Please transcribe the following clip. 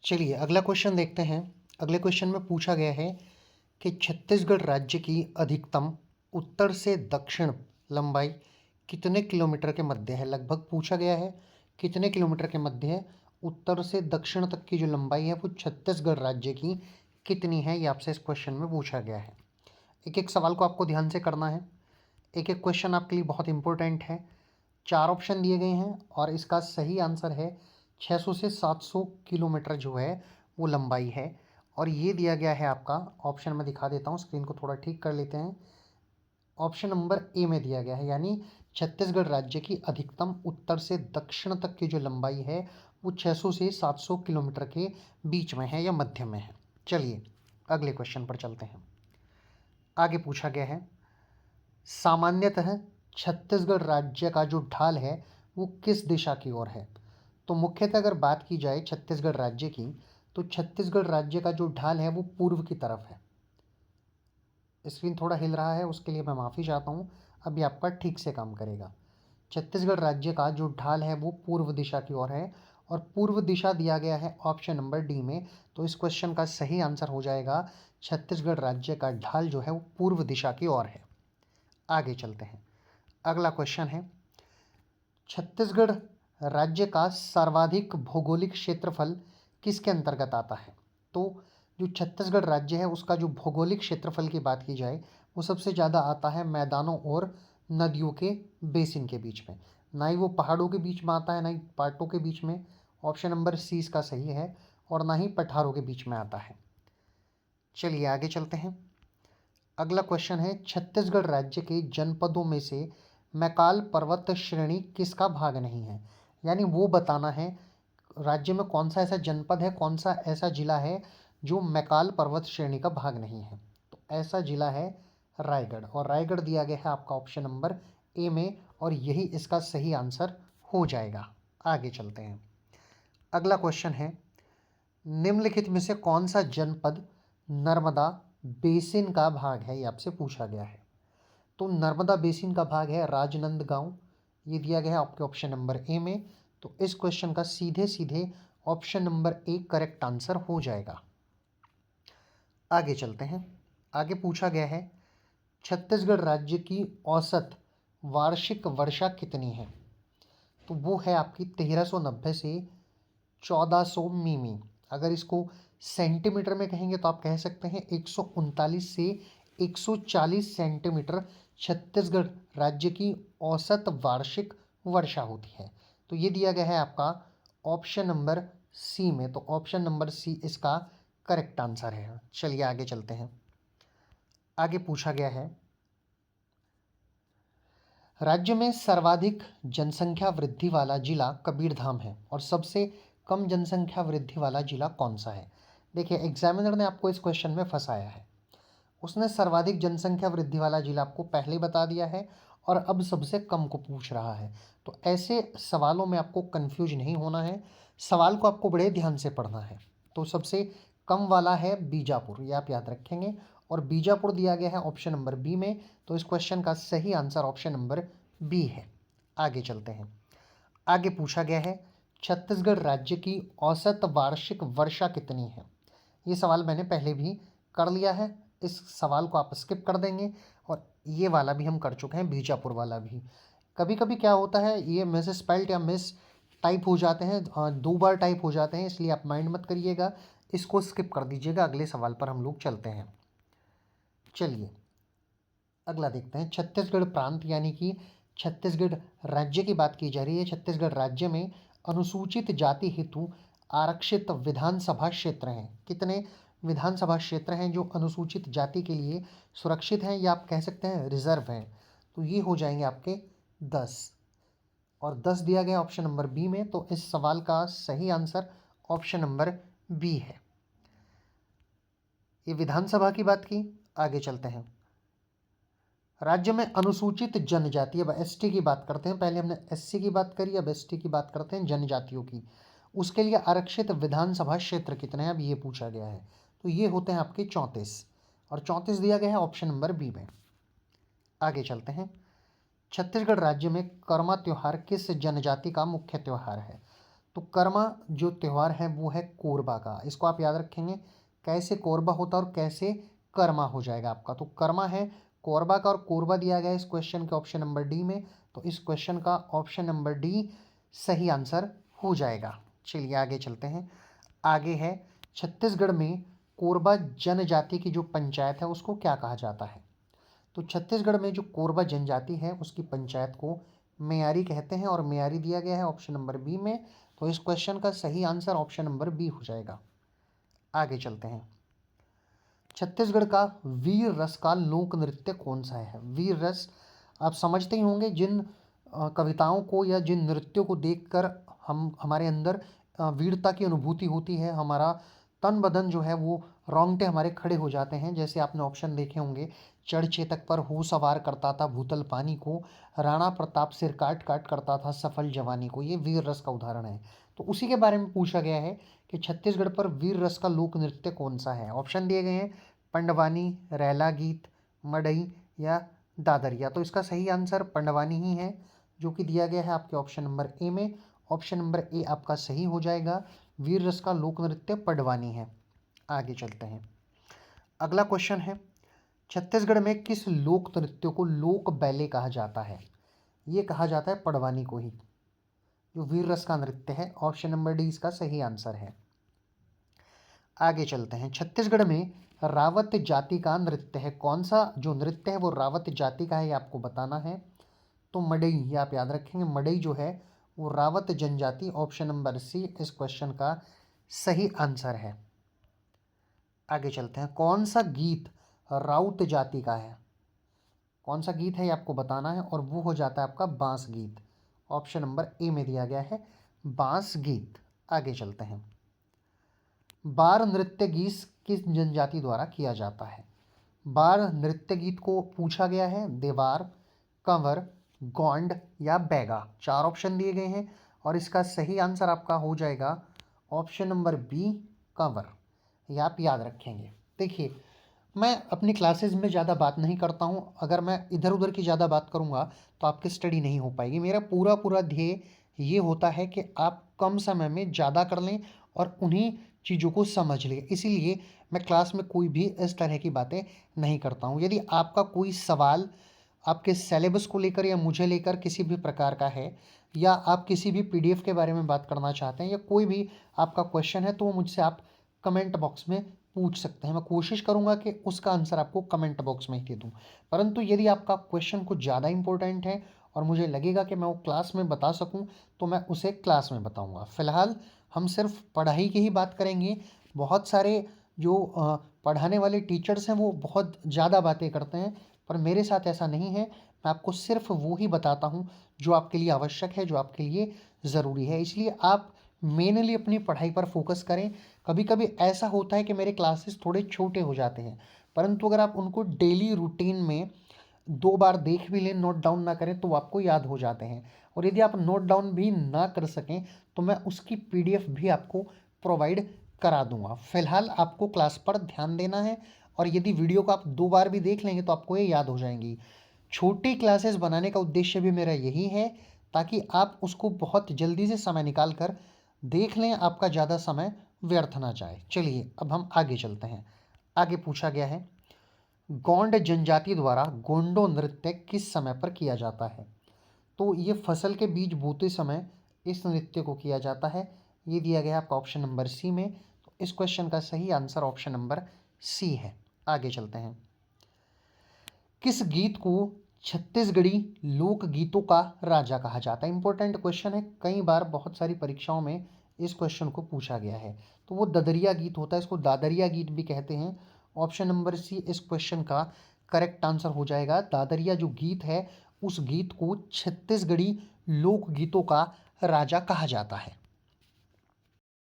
चलिए अगला क्वेश्चन देखते हैं। अगले क्वेश्चन में पूछा गया है कि छत्तीसगढ़ राज्य की अधिकतम उत्तर से दक्षिण लंबाई कितने किलोमीटर के मध्य है। लगभग पूछा गया है कितने किलोमीटर के मध्य है। उत्तर से दक्षिण तक की जो लंबाई है वो छत्तीसगढ़ राज्य की कितनी है, ये आपसे इस क्वेश्चन में पूछा गया है। एक एक सवाल को आपको ध्यान से करना है। एक एक क्वेश्चन आपके लिए बहुत इंपॉर्टेंट है। 4 ऑप्शन दिए गए हैं और इसका सही आंसर है 600 से 700 किलोमीटर जो है वो लंबाई है। और ये दिया गया है आपका ऑप्शन में दिखा देता हूँ, स्क्रीन को थोड़ा ठीक कर लेते हैं। ऑप्शन नंबर ए में दिया गया है, यानी छत्तीसगढ़ राज्य की अधिकतम उत्तर से दक्षिण तक की जो लंबाई है वो 600 से 700 किलोमीटर के बीच में है या मध्य में है। चलिए अगले क्वेश्चन पर चलते हैं। आगे पूछा गया है सामान्यतः छत्तीसगढ़ राज्य का जो ढाल है वो किस दिशा की ओर है। तो मुख्यतः अगर बात की जाए छत्तीसगढ़ राज्य की, तो छत्तीसगढ़ राज्य का जो ढाल है वो पूर्व की तरफ है। स्क्रीन थोड़ा हिल रहा है, उसके लिए मैं माफ़ी चाहता हूँ। अभी आपका ठीक से काम करेगा। छत्तीसगढ़ राज्य का जो ढाल है वो पूर्व दिशा की ओर है और पूर्व दिशा दिया गया है ऑप्शन नंबर डी में। तो इस क्वेश्चन का सही आंसर हो जाएगा छत्तीसगढ़ राज्य का ढाल जो है वो पूर्व दिशा की ओर है। आगे चलते हैं। अगला क्वेश्चन है छत्तीसगढ़ राज्य का सर्वाधिक भौगोलिक क्षेत्रफल किसके अंतर्गत आता है। तो जो छत्तीसगढ़ राज्य है उसका जो भौगोलिक क्षेत्रफल की बात की जाए वो सबसे ज़्यादा आता है मैदानों और नदियों के बेसिन के बीच में। ना ही वो पहाड़ों के बीच में आता है, ना ही पाटों के बीच में। ऑप्शन नंबर सी इसका सही है। और ना ही पठारों के बीच में आता है। चलिए आगे चलते हैं। अगला क्वेश्चन है छत्तीसगढ़ राज्य के जनपदों में से मैकाल पर्वत श्रेणी किसका भाग नहीं है। यानी वो बताना है राज्य में कौन सा ऐसा जनपद है, कौन सा ऐसा जिला है जो मैकाल पर्वत श्रेणी का भाग नहीं है। तो ऐसा जिला है रायगढ़, और रायगढ़ दिया गया है आपका ऑप्शन नंबर ए में, और यही इसका सही आंसर हो जाएगा। आगे चलते हैं। अगला क्वेश्चन है निम्नलिखित में से कौन सा जनपद नर्मदा बेसिन का भाग है, ये आपसे पूछा गया है। तो नर्मदा बेसिन का भाग है राजनांदगांव, ये दिया गया है आपके ऑप्शन नंबर ए में। तो इस क्वेश्चन का सीधे सीधे option number A correct answer हो जाएगा। आगे चलते हैं। आगे पूछा गया है छत्तीसगढ़ राज्य की औसत वार्षिक वर्षा कितनी है। तो वो है आपकी 1390 से 1400 मिमी। अगर इसको सेंटीमीटर में कहेंगे तो आप कह सकते हैं 139 से 140 सेंटीमीटर छत्तीसगढ़ राज्य की औसत वार्षिक वर्षा होती है। तो ये दिया गया है आपका ऑप्शन नंबर सी में। तो ऑप्शन नंबर सी इसका करेक्ट आंसर है। चलिए आगे चलते हैं। आगे पूछा गया है राज्य में सर्वाधिक जनसंख्या वृद्धि वाला जिला कबीरधाम है और सबसे कम जनसंख्या वृद्धि वाला जिला कौन सा है। देखिए एग्जामिनर ने आपको इस क्वेश्चन में फंसाया है। उसने सर्वाधिक जनसंख्या वृद्धि वाला जिला आपको पहले ही बता दिया है और अब सबसे कम को पूछ रहा है। तो ऐसे सवालों में आपको कंफ्यूज नहीं होना है, सवाल को आपको बड़े ध्यान से पढ़ना है। तो सबसे कम वाला है बीजापुर, ये आप याद रखेंगे, और बीजापुर दिया गया है ऑप्शन नंबर बी में। तो इस क्वेश्चन का सही आंसर ऑप्शन नंबर बी है। आगे चलते हैं। आगे पूछा गया है छत्तीसगढ़ राज्य की औसत वार्षिक वर्षा कितनी है। ये सवाल मैंने पहले भी कर लिया है, इस सवाल को आप स्किप कर देंगे। और ये वाला भी हम कर चुके हैं, बीजापुर वाला भी। कभी कभी क्या होता है ये मिस स्पेल्ड या मिस टाइप हो जाते हैं, 2 बार टाइप हो जाते हैं, इसलिए आप माइंड मत करिएगा, इसको स्किप कर दीजिएगा। अगले सवाल पर हम लोग चलते हैं। चलिए अगला देखते हैं। छत्तीसगढ़ प्रांत यानी कि छत्तीसगढ़ राज्य की बात की जा रही है। छत्तीसगढ़ राज्य में अनुसूचित जाति हेतु आरक्षित विधानसभा क्षेत्र हैं। कितने विधानसभा क्षेत्र हैं जो अनुसूचित जाति के लिए सुरक्षित हैं, या आप कह सकते हैं रिजर्व हैं। तो ये हो जाएंगे आपके 10, और 10 दिया गया ऑप्शन नंबर बी में। तो इस सवाल का सही आंसर ऑप्शन नंबर बी है। ये विधानसभा की बात की। आगे चलते हैं। राज्य में अनुसूचित जनजाति, अब एसटी की बात करते हैं। पहले हमने एससी की बात करी, अब एसटी की बात करते हैं, जनजातियों की। उसके लिए आरक्षित विधानसभा क्षेत्र कितने हैं, अब ये पूछा गया है। तो ये होते हैं आपके 34, और 34 दिया गया है ऑप्शन नंबर बी में। आगे चलते हैं। छत्तीसगढ़ राज्य में कर्मा त्यौहार किस जनजाति का मुख्य त्यौहार है। तो कर्मा जो त्यौहार है वो है कोरबा का, इसको आप याद रखेंगे। कैसे कोरबा होता है और कैसे कर्मा हो जाएगा आपका। तो कर्मा है कोरबा का और कोरबा दिया गया है इस क्वेश्चन के ऑप्शन नंबर डी में। तो इस क्वेश्चन का ऑप्शन नंबर डी सही आंसर हो जाएगा। चलिए आगे चलते हैं। आगे है छत्तीसगढ़ में कोरबा जनजाति की जो पंचायत है उसको क्या कहा जाता है। तो छत्तीसगढ़ में जो कोरबा जनजाति है उसकी पंचायत को मेयारी कहते हैं और मेयारी दिया गया है ऑप्शन नंबर बी में। तो इस क्वेश्चन का सही आंसर ऑप्शन नंबर बी हो जाएगा। आगे चलते हैं। छत्तीसगढ़ का वीर रस का लोक नृत्य कौन सा है। वीर रस आप समझते ही होंगे, जिन कविताओं को या जिन नृत्यों को देखकर हमारे अंदर वीरता की अनुभूति होती है, हमारा तन बदन जो है वो रोंगटे हमारे खड़े हो जाते हैं। जैसे आपने ऑप्शन देखे होंगे, चढ़ चेतक पर हो सवार करता था भूतल पानी को, राणा प्रताप सिर काट काट करता था सफल जवानी को, ये वीर रस का उदाहरण है। तो उसी के बारे में पूछा गया है कि छत्तीसगढ़ पर वीर रस का लोक नृत्य कौन सा है। ऑप्शन दिए गए हैं पंडवानी, रैला गीत, मड़ई या दादरिया। तो इसका सही आंसर पंडवानी ही है जो कि दिया गया है आपके ऑप्शन नंबर ए में। ऑप्शन नंबर ए आपका सही हो जाएगा। वीर रस का लोक नृत्य पंडवानी है। आगे चलते हैं। अगला क्वेश्चन है, छत्तीसगढ़ में किस लोक नृत्य को लोक बैले कहा जाता है। ये कहा जाता है पंडवानी को ही, जो वीर रस का नृत्य है। ऑप्शन नंबर डी इसका सही आंसर है। आगे चलते हैं। छत्तीसगढ़ में रावत जाति का नृत्य है, कौन सा जो नृत्य है वो रावत जाति का है, ये आपको बताना है। तो मडई, ये आप याद रखेंगे, मडई जो है वो रावत जनजाति, ऑप्शन नंबर सी इस क्वेश्चन का सही आंसर है। आगे चलते हैं। कौन सा गीत राउत जाति का है, कौन सा गीत है ये आपको बताना है, और वो हो जाता है आपका बांस गीत। ऑप्शन नंबर ए में दिया गया है बांस गीत। आगे चलते हैं। बार नृत्य गीत किस जनजाति द्वारा किया जाता है। बार नृत्य गीत को पूछा गया है देवार, कंवर, गोंड या बैगा। चार ऑप्शन दिए गए हैं और इसका सही आंसर आपका हो जाएगा ऑप्शन नंबर बी कंवर। ये आप याद रखेंगे। देखिए, मैं अपनी क्लासेस में ज़्यादा बात नहीं करता हूँ। अगर मैं इधर उधर की ज़्यादा बात करूँगा तो आपकी स्टडी नहीं हो पाएगी। मेरा पूरा पूरा ध्येय ये होता है कि आप कम समय में ज़्यादा कर लें और उन्हीं चीज़ों को समझ लें। इसीलिए मैं क्लास में कोई भी इस तरह की बातें नहीं करता हूँ। यदि आपका कोई सवाल आपके सिलेबस को लेकर या मुझे लेकर किसी भी प्रकार का है, या आप किसी भी पीडीएफ के बारे में बात करना चाहते हैं, या कोई भी आपका क्वेश्चन है, तो वो मुझसे आप कमेंट बॉक्स में पूछ सकते हैं। मैं कोशिश करूंगा कि उसका आंसर आपको कमेंट बॉक्स में ही दे दूं। परंतु यदि आपका क्वेश्चन कुछ ज़्यादा इंपॉर्टेंट है और मुझे लगेगा कि मैं वो क्लास में बता सकूं, तो मैं उसे क्लास में बताऊंगा। फिलहाल हम सिर्फ पढ़ाई की ही बात करेंगे। बहुत सारे जो पढ़ाने वाले टीचर्स हैं वो बहुत ज़्यादा बातें करते हैं, पर मेरे साथ ऐसा नहीं है। मैं आपको सिर्फ वो ही बताता हूँ जो आपके लिए आवश्यक है, जो आपके लिए ज़रूरी है। इसलिए आप मेनली अपनी पढ़ाई पर फोकस करें। कभी कभी ऐसा होता है कि मेरे क्लासेस थोड़े छोटे हो जाते हैं, परंतु अगर आप उनको डेली रूटीन में 2 बार देख भी लें, नोट डाउन ना करें, तो वो आपको याद हो जाते हैं। और यदि आप नोट डाउन भी ना कर सकें तो मैं उसकी पीडीएफ भी आपको प्रोवाइड करा दूंगा। फिलहाल आपको क्लास पर ध्यान देना है, और यदि वीडियो को आप 2 बार भी देख लेंगे तो आपको ये याद हो जाएंगी। छोटी क्लासेस बनाने का उद्देश्य भी मेरा यही है, ताकि आप उसको बहुत जल्दी से समय निकाल कर देख लें, आपका ज़्यादा समय व्यर्थ ना जाए। चलिए अब हम आगे चलते हैं। आगे पूछा गया है, गोंड जनजाति द्वारा गोंडो नृत्य किस समय पर किया जाता है। तो ये फसल के बीज बोते समय इस नृत्य को किया जाता है। ये दिया गया है आपका ऑप्शन नंबर सी में। तो इस क्वेश्चन का सही आंसर ऑप्शन नंबर सी है। आगे चलते हैं। किस गीत को छत्तीसगढ़ी लोक गीतों का राजा कहा जाता है। इंपॉर्टेंट क्वेश्चन है, कई बार बहुत सारी परीक्षाओं में इस क्वेश्चन को पूछा गया है। तो वो ददरिया गीत होता है, इसको दादरिया गीत भी कहते हैं। ऑप्शन नंबर सी इस क्वेश्चन का करेक्ट आंसर हो जाएगा। दादरिया जो गीत है उस गीत को छत्तीसगढ़ी लोक गीतों का राजा कहा जाता है।